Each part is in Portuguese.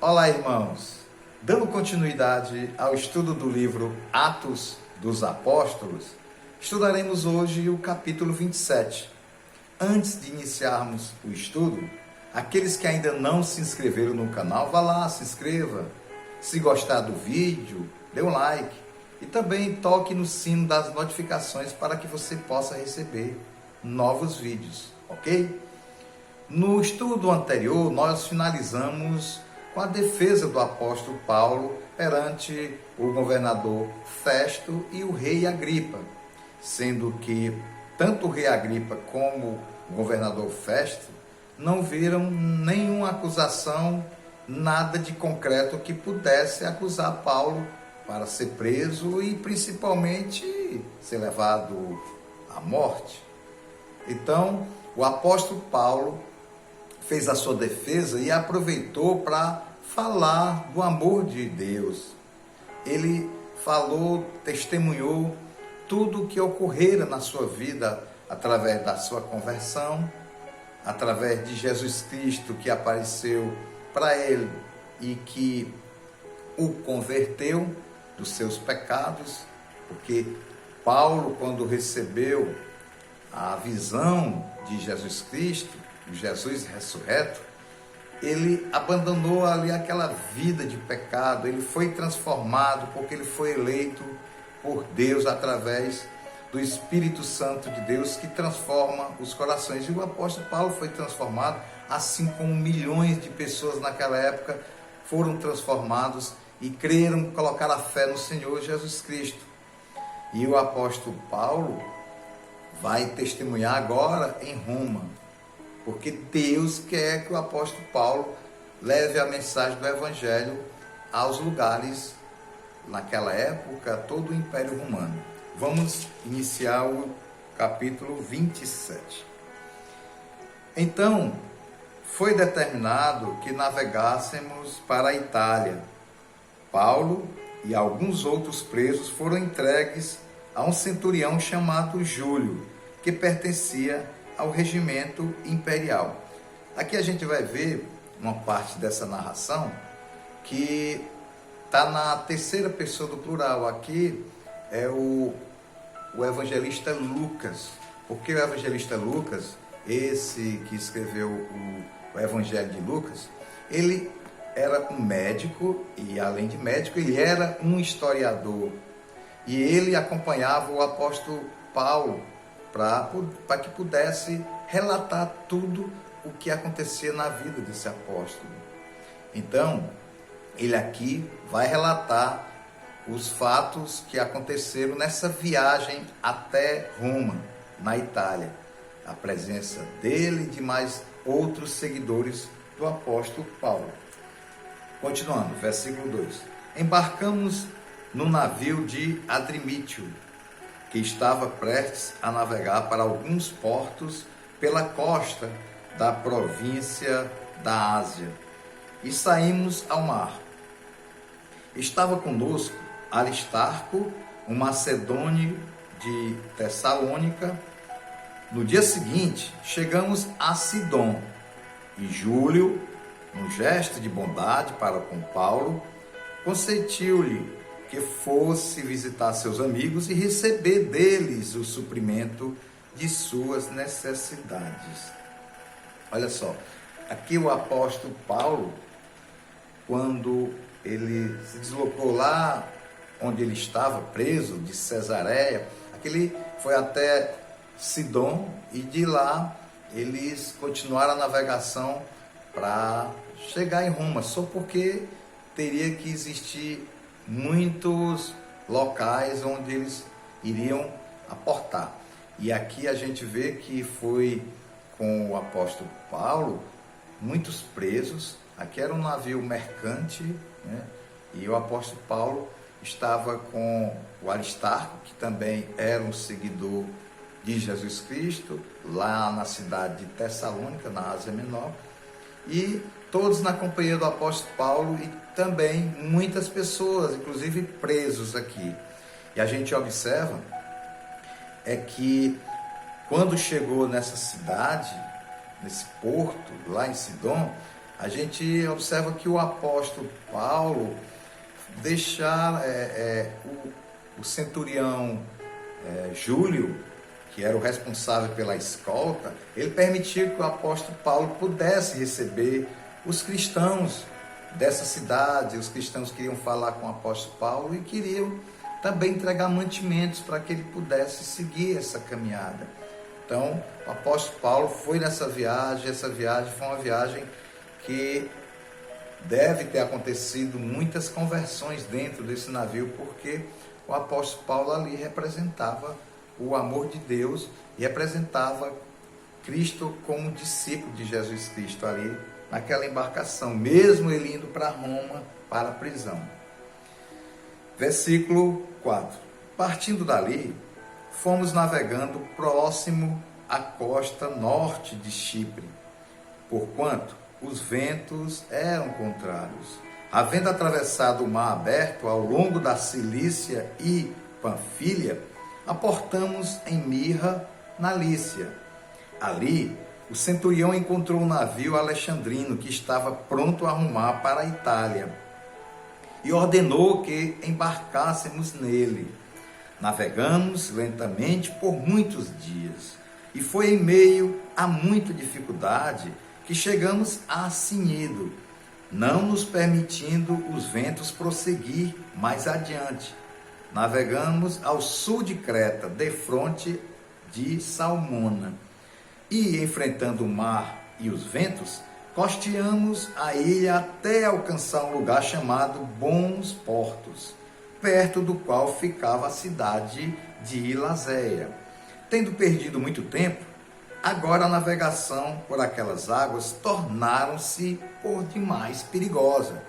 Olá, irmãos! Dando continuidade ao estudo do livro Atos dos Apóstolos, estudaremos hoje o capítulo 27. Antes de iniciarmos o estudo, aqueles que ainda não se inscreveram no canal, vá lá, se inscreva. Se gostar do vídeo, dê um like e também toque no sino das notificações para que você possa receber novos vídeos, ok? No estudo anterior, nós finalizamos com a defesa do apóstolo Paulo perante o governador Festo e o rei Agripa, sendo que tanto o rei Agripa como o governador Festo não viram nenhuma acusação, nada de concreto que pudesse acusar Paulo para ser preso e principalmente ser levado à morte. Então, o apóstolo Paulo fez a sua defesa e aproveitou para falar do amor de Deus. Ele falou, testemunhou tudo o que ocorrera na sua vida através da sua conversão, através de Jesus Cristo que apareceu para ele e que o converteu dos seus pecados, porque Paulo, quando recebeu a visão de Jesus Cristo, Jesus ressurreto, ele abandonou ali aquela vida de pecado, ele foi transformado porque ele foi eleito por Deus através do Espírito Santo de Deus que transforma os corações. E o apóstolo Paulo foi transformado, assim como milhões de pessoas naquela época foram transformados e creram, colocaram a fé no Senhor Jesus Cristo. E o apóstolo Paulo vai testemunhar agora em Roma, porque Deus quer que o apóstolo Paulo leve a mensagem do Evangelho aos lugares, naquela época, todo o Império Romano. Vamos iniciar o capítulo 27. Então, foi determinado que navegássemos para a Itália. Paulo e alguns outros presos foram entregues a um centurião chamado Júlio, que pertencia ao regimento imperial. Aqui a gente vai ver uma parte dessa narração que está na terceira pessoa do plural. Aqui é o evangelista Lucas. Porque o evangelista Lucas, esse que escreveu o Evangelho de Lucas, ele era um médico e, além de médico, ele era um historiador. E ele acompanhava o apóstolo Paulo para que pudesse relatar tudo o que acontecia na vida desse apóstolo. Então, ele aqui vai relatar os fatos que aconteceram nessa viagem até Roma, na Itália. A presença dele e de mais outros seguidores do apóstolo Paulo. Continuando, versículo 2. Embarcamos no navio de Adrimítio, que estava prestes a navegar para alguns portos pela costa da província da Ásia, e saímos ao mar. Estava conosco Aristarco, um macedônio de Tessalônica. No dia seguinte, chegamos a Sidom, e Júlio, num gesto de bondade para com Paulo, consentiu-lhe que fosse visitar seus amigos e receber deles o suprimento de suas necessidades. Olha só, aqui o apóstolo Paulo, quando ele se deslocou lá onde ele estava preso, de Cesareia, aquele foi até Sidom, e de lá eles continuaram a navegação para chegar em Roma, só porque teria que existir muitos locais onde eles iriam aportar. E aqui a gente vê que foi com o apóstolo Paulo muitos presos. Aqui era um navio mercante, né? E o apóstolo Paulo estava com o Aristarco, que também era um seguidor de Jesus Cristo, lá na cidade de Tessalônica, na Ásia Menor, e todos na companhia do apóstolo Paulo e também muitas pessoas, inclusive presos aqui. E a gente observa é que quando chegou nessa cidade, nesse porto, lá em Sidom, a gente observa que o apóstolo Paulo deixar o centurião Júlio, que era o responsável pela escolta, ele permitiu que o apóstolo Paulo pudesse receber os cristãos dessa cidade. Os cristãos queriam falar com o apóstolo Paulo e queriam também entregar mantimentos para que ele pudesse seguir essa caminhada. Então, o apóstolo Paulo foi nessa viagem. Essa viagem foi uma viagem que deve ter acontecido muitas conversões dentro desse navio, porque o apóstolo Paulo ali representava o amor de Deus e representava Cristo como discípulo de Jesus Cristo ali naquela embarcação, mesmo ele indo para Roma para a prisão. Versículo 4. Partindo dali, fomos navegando próximo à costa norte de Chipre, porquanto os ventos eram contrários. Havendo atravessado o mar aberto ao longo da Cilícia e Panfilha, aportamos em Mirra, na Lícia. Ali, o centurião encontrou um navio alexandrino que estava pronto a rumar para a Itália e ordenou que embarcássemos nele. Navegamos lentamente por muitos dias e foi em meio a muita dificuldade que chegamos a Cnido, não nos permitindo os ventos prosseguir mais adiante. Navegamos ao sul de Creta, defronte de Salmona, e, enfrentando o mar e os ventos, costeamos a ilha até alcançar um lugar chamado Bons Portos, perto do qual ficava a cidade de Laséia. Tendo perdido muito tempo, agora a navegação por aquelas águas tornaram-se por demais perigosa.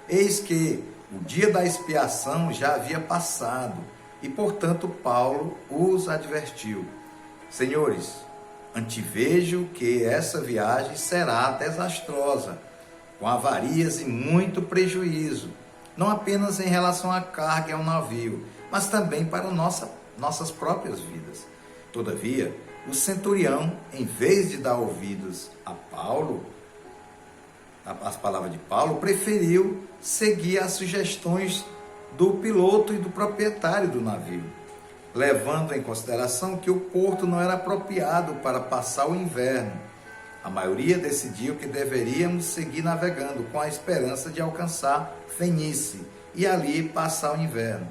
Eis que o dia da expiação já havia passado e, portanto, Paulo os advertiu: Senhores, antevejo que essa viagem será desastrosa, com avarias e muito prejuízo, não apenas em relação à carga e ao navio, mas também para nossas próprias vidas. Todavia, o centurião, em vez de dar ouvidos a Paulo, as palavras de Paulo, preferiu seguir as sugestões do piloto e do proprietário do navio, levando em consideração que o porto não era apropriado para passar o inverno. A maioria decidiu que deveríamos seguir navegando com a esperança de alcançar Fenície e ali passar o inverno.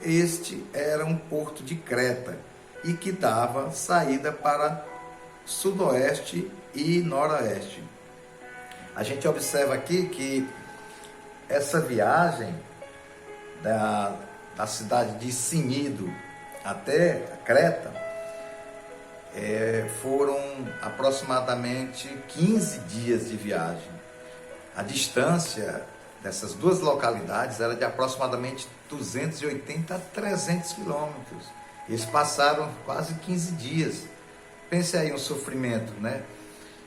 Este era um porto de Creta e que dava saída para sudoeste e noroeste. A gente observa aqui que essa viagem da cidade de Cnido até Creta foram aproximadamente 15 dias de viagem. A distância dessas duas localidades era de aproximadamente 280 a 300 quilômetros. Eles passaram quase 15 dias. Pense aí um sofrimento, né?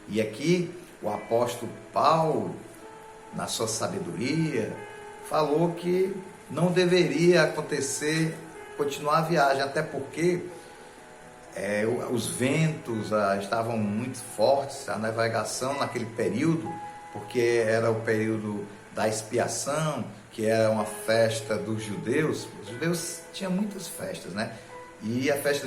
E aqui o apóstolo Paulo, na sua sabedoria, falou que não deveria acontecer, continuar a viagem, até porque os ventos estavam muito fortes, a navegação naquele período, porque era o período da expiação, que era uma festa dos judeus. Os judeus tinham muitas festas, né? E a festa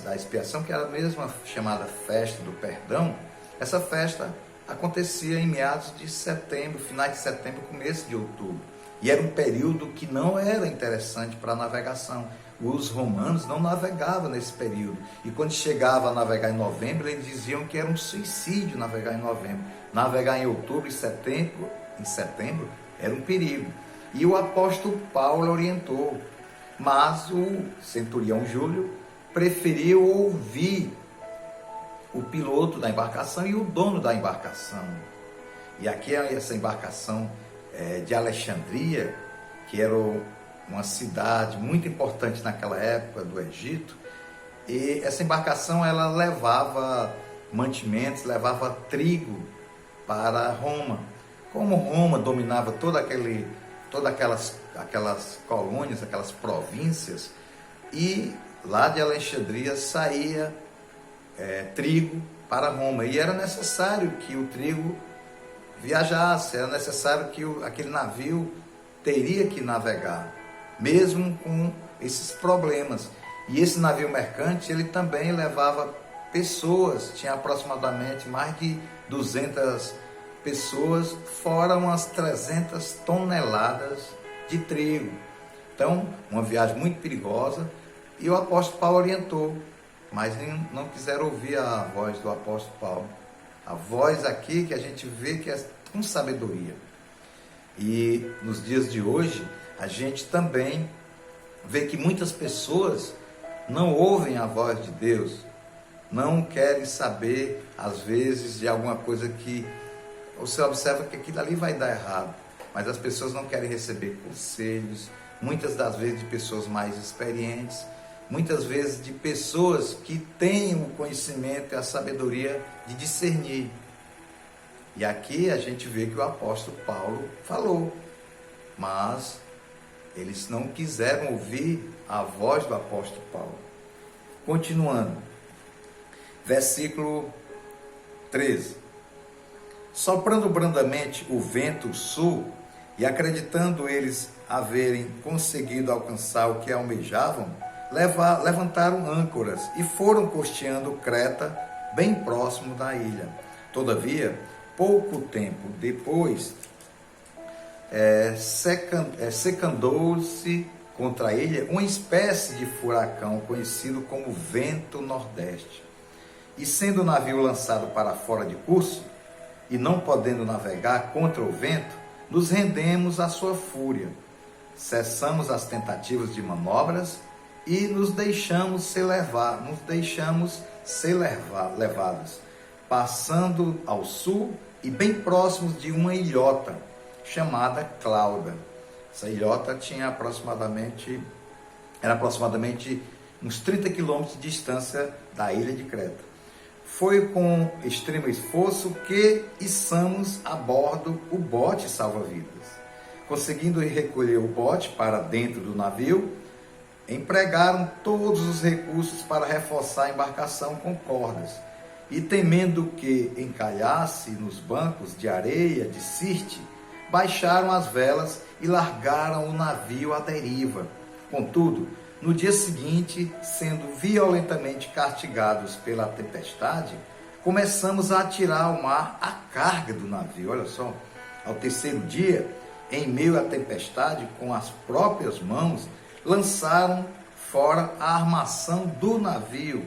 da expiação, que era mesmo a chamada festa do perdão, essa festa acontecia em meados de setembro, finais de setembro, começo de outubro. E era um período que não era interessante para a navegação. Os romanos não navegavam nesse período. E quando chegava a navegar em novembro, eles diziam que era um suicídio navegar em novembro. Navegar em outubro e setembro era um perigo. E o apóstolo Paulo orientou. Mas o centurião Júlio preferiu ouvir o piloto da embarcação e o dono da embarcação. E aqui essa embarcação de Alexandria, que era uma cidade muito importante naquela época do Egito, e essa embarcação ela levava mantimentos, levava trigo para Roma. Como Roma dominava todas aquelas colônias, aquelas províncias, e lá de Alexandria saía trigo para Roma, e era necessário que o trigo viajasse, era necessário que aquele navio teria que navegar, mesmo com esses problemas. E esse navio mercante, ele também levava pessoas, tinha aproximadamente mais de 200 pessoas, fora umas 300 toneladas de trigo. Então, uma viagem muito perigosa, e o apóstolo Paulo orientou, mas não quiseram ouvir a voz do apóstolo Paulo. A voz aqui que a gente vê que é com sabedoria. E nos dias de hoje, a gente também vê que muitas pessoas não ouvem a voz de Deus, não querem saber, às vezes, de alguma coisa que você observa que aquilo ali vai dar errado, mas as pessoas não querem receber conselhos, muitas das vezes de pessoas mais experientes, muitas vezes de pessoas que têm o conhecimento e a sabedoria de discernir. E aqui a gente vê que o apóstolo Paulo falou, mas eles não quiseram ouvir a voz do apóstolo Paulo. Continuando, versículo 13. Soprando brandamente o vento sul, e acreditando eles haverem conseguido alcançar o que almejavam, levantaram âncoras e foram costeando Creta, bem próximo da ilha. Todavia, pouco tempo depois, secandou-se contra a ilha uma espécie de furacão conhecido como vento nordeste. E sendo o navio lançado para fora de curso, e não podendo navegar contra o vento, nos rendemos à sua fúria. Cessamos as tentativas de manobras e nos deixamos ser levados, passando ao sul e bem próximos de uma ilhota chamada Clauda. Essa ilhota era aproximadamente uns 30 quilômetros de distância da ilha de Creta. Foi com extremo esforço que içamos a bordo o bote salva-vidas. Conseguindo recolher o bote para dentro do navio, empregaram todos os recursos para reforçar a embarcação com cordas. E temendo que encalhasse nos bancos de areia de Sirte, baixaram as velas e largaram o navio à deriva. Contudo, no dia seguinte, sendo violentamente castigados pela tempestade, começamos a atirar ao mar a carga do navio. Olha só, ao terceiro dia, em meio à tempestade, com as próprias mãos, lançaram fora a armação do navio.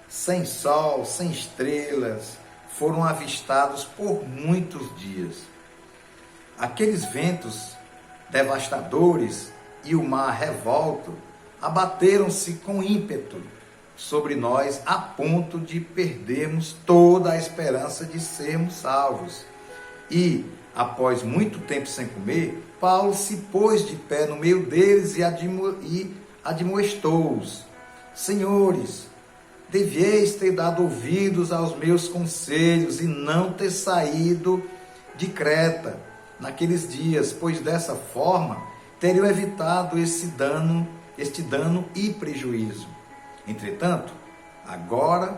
Sem sol, sem estrelas, foram avistados por muitos dias. Aqueles ventos devastadores e o mar revolto abateram-se com ímpeto sobre nós a ponto de perdermos toda a esperança de sermos salvos. E, após muito tempo sem comer, Paulo se pôs de pé no meio deles e admoestou-os: Senhores, devieis ter dado ouvidos aos meus conselhos e não ter saído de Creta naqueles dias, pois dessa forma teriam evitado este dano e prejuízo. Entretanto, agora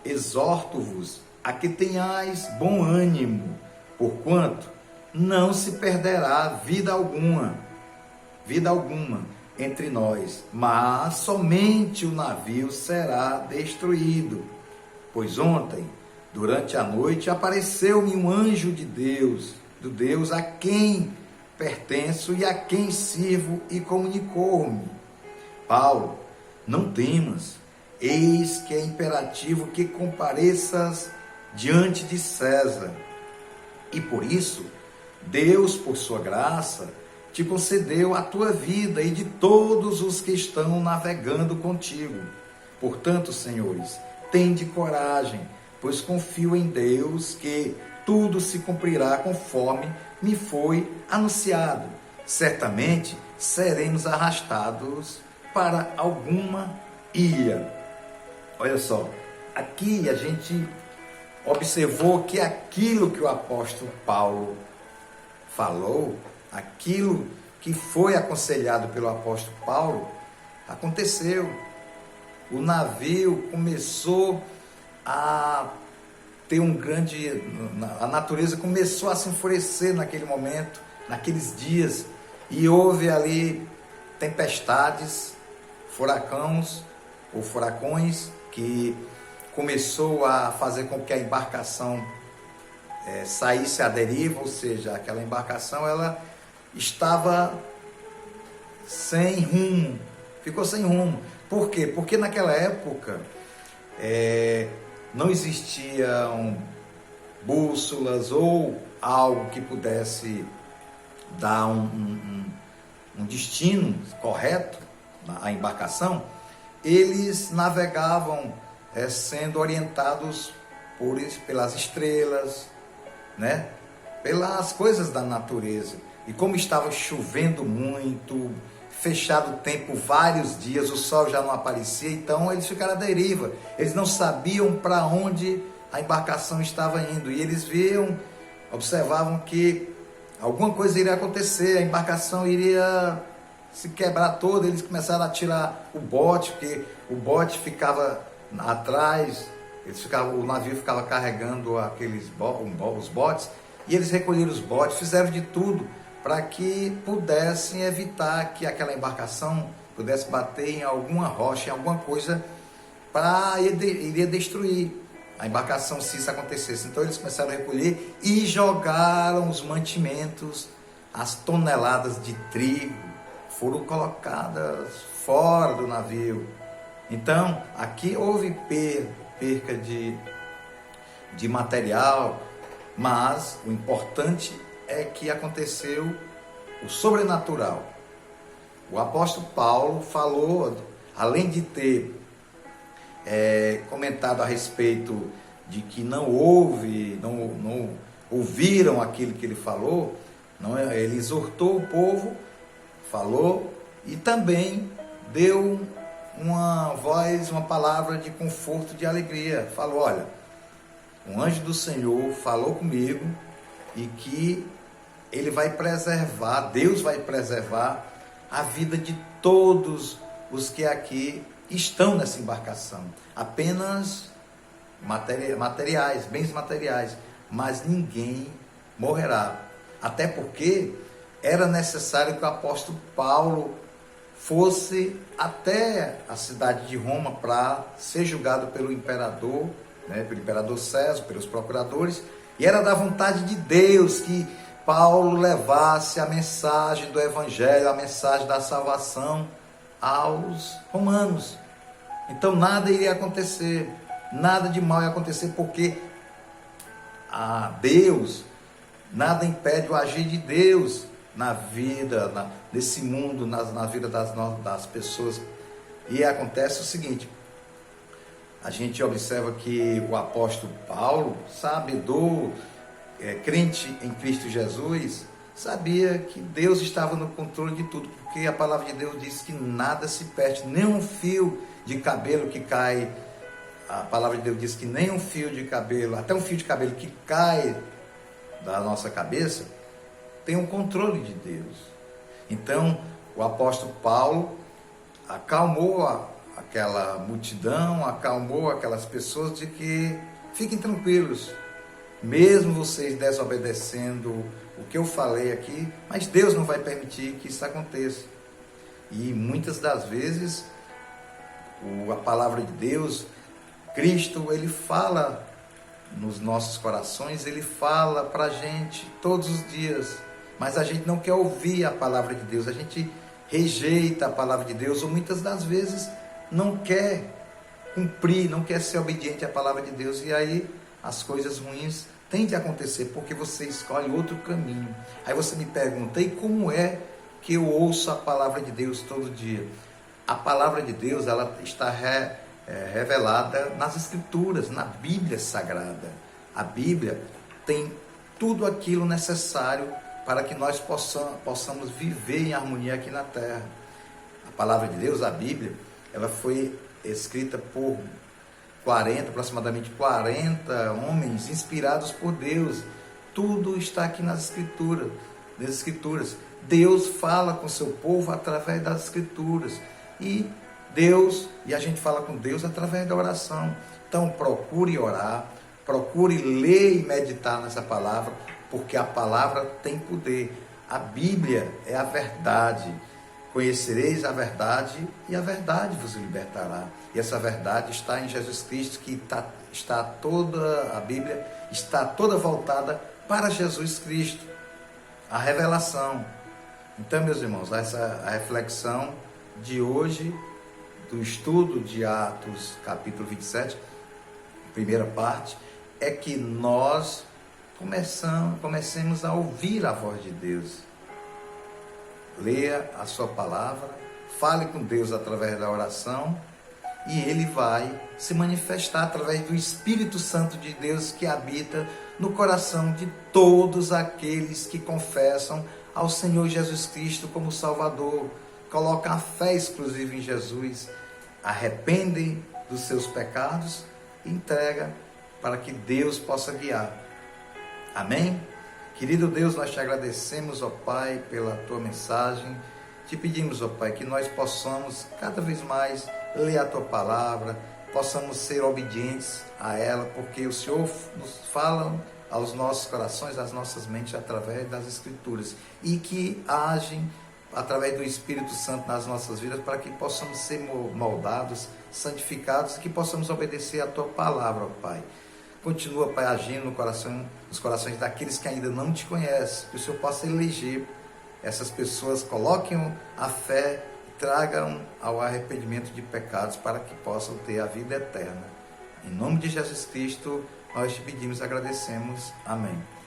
exorto-vos a que tenhais bom ânimo, porquanto não se perderá vida alguma entre nós, mas somente o navio será destruído. Pois ontem, durante a noite, apareceu-me um anjo de Deus, do Deus a quem pertenço e a quem sirvo, e comunicou-me: Paulo, não temas, eis que é imperativo que compareças diante de César. E por isso, Deus, por sua graça, te concedeu a tua vida e de todos os que estão navegando contigo. Portanto, senhores, tende coragem, pois confio em Deus que tudo se cumprirá conforme me foi anunciado. Certamente seremos arrastados para alguma ilha. Olha só, aqui a gente observou que aquilo que o apóstolo Paulo falou, aquilo que foi aconselhado pelo apóstolo Paulo, aconteceu. O navio começou a ter um grande... A natureza começou a se enfurecer naquele momento, naqueles dias, e houve ali tempestades, furacões, que começou a fazer com que a embarcação saísse à deriva, ou seja, aquela embarcação ela estava sem rumo, ficou sem rumo. Por quê? Porque naquela época não existiam bússolas ou algo que pudesse dar um destino correto à embarcação. Eles navegavam sendo orientados pelas estrelas, né? Pelas coisas da natureza. E como estava chovendo muito, fechado o tempo vários dias, o sol já não aparecia, então eles ficaram à deriva. Eles não sabiam para onde a embarcação estava indo. E eles observavam que alguma coisa iria acontecer, a embarcação iria se quebrar toda. Eles começaram a tirar o bote, porque o bote ficava atrás, o navio ficava carregando os botes, e eles recolheram os botes, fizeram de tudo para que pudessem evitar que aquela embarcação pudesse bater em alguma rocha, em alguma coisa, iria destruir a embarcação se isso acontecesse. Então eles começaram a recolher e jogaram os mantimentos, as toneladas de trigo foram colocadas fora do navio. Então aqui houve perca de material, mas o importante é que aconteceu o sobrenatural. O apóstolo Paulo falou, além de ter comentado a respeito de que não ouviram aquilo que ele falou, ele exortou o povo, falou e também deu uma voz, uma palavra de conforto, de alegria. Falou: olha, um anjo do Senhor falou comigo e que ele vai preservar, Deus vai preservar a vida de todos os que aqui estão nessa embarcação. Apenas materiais, bens materiais, mas ninguém morrerá. Até porque era necessário que o apóstolo Paulo fosse até a cidade de Roma para ser julgado pelo imperador, pelo imperador César, pelos procuradores, e era da vontade de Deus que Paulo levasse a mensagem do Evangelho, a mensagem da salvação aos romanos. Então nada iria acontecer, nada de mal ia acontecer, porque a Deus, nada impede o agir de Deus na vida, nesse mundo, na vida das pessoas. E acontece o seguinte: a gente observa que o apóstolo Paulo, sabedor, crente em Cristo Jesus, sabia que Deus estava no controle de tudo, porque a palavra de Deus diz que nada se perde, nem um fio de cabelo que cai. A palavra de Deus diz que nem um fio de cabelo, até um fio de cabelo que cai da nossa cabeça, tem um controle de Deus. Então, o apóstolo Paulo acalmou aquela multidão, acalmou aquelas pessoas, de que fiquem tranquilos, mesmo vocês desobedecendo o que eu falei aqui, mas Deus não vai permitir que isso aconteça. E muitas das vezes a palavra de Deus, Cristo, ele fala nos nossos corações, ele fala para a gente todos os dias, mas a gente não quer ouvir a palavra de Deus, a gente rejeita a palavra de Deus, ou muitas das vezes não quer cumprir, não quer ser obediente à palavra de Deus, e aí as coisas ruins têm de acontecer, porque você escolhe outro caminho. Aí você me pergunta: e como é que eu ouço a palavra de Deus todo dia? A palavra de Deus, ela está revelada nas Escrituras, na Bíblia Sagrada. A Bíblia tem tudo aquilo necessário para que nós possamos viver em harmonia aqui na terra. A palavra de Deus, a Bíblia, ela foi escrita por aproximadamente 40 homens inspirados por Deus. Tudo está aqui nas Escrituras. Deus fala com o seu povo através das Escrituras. E a gente fala com Deus através da oração. Então procure orar, Procure ler e meditar nessa palavra, porque a palavra tem poder. A Bíblia é a verdade. Conhecereis a verdade e a verdade vos libertará. E essa verdade está em Jesus Cristo, que está toda, a Bíblia está toda voltada para Jesus Cristo. A revelação. Então, meus irmãos, a reflexão de hoje, do estudo de Atos, capítulo 27, primeira parte, é que nós comecemos a ouvir a voz de Deus. Leia a sua palavra, fale com Deus através da oração e Ele vai se manifestar através do Espírito Santo de Deus que habita no coração de todos aqueles que confessam ao Senhor Jesus Cristo como Salvador, colocam a fé exclusiva em Jesus, arrependem dos seus pecados e entregam para que Deus possa guiar. Amém? Querido Deus, nós te agradecemos, ó Pai, pela tua mensagem. Te pedimos, ó Pai, que nós possamos cada vez mais ler a tua palavra, possamos ser obedientes a ela, porque o Senhor nos fala aos nossos corações, às nossas mentes, através das Escrituras, e que agem através do Espírito Santo nas nossas vidas, para que possamos ser moldados, santificados, e que possamos obedecer a tua palavra, ó Pai. Continua, Pai, agindo nos corações daqueles que ainda não te conhecem, que o Senhor possa eleger essas pessoas, coloquem a fé, tragam ao arrependimento de pecados para que possam ter a vida eterna. Em nome de Jesus Cristo, nós te pedimos e agradecemos. Amém.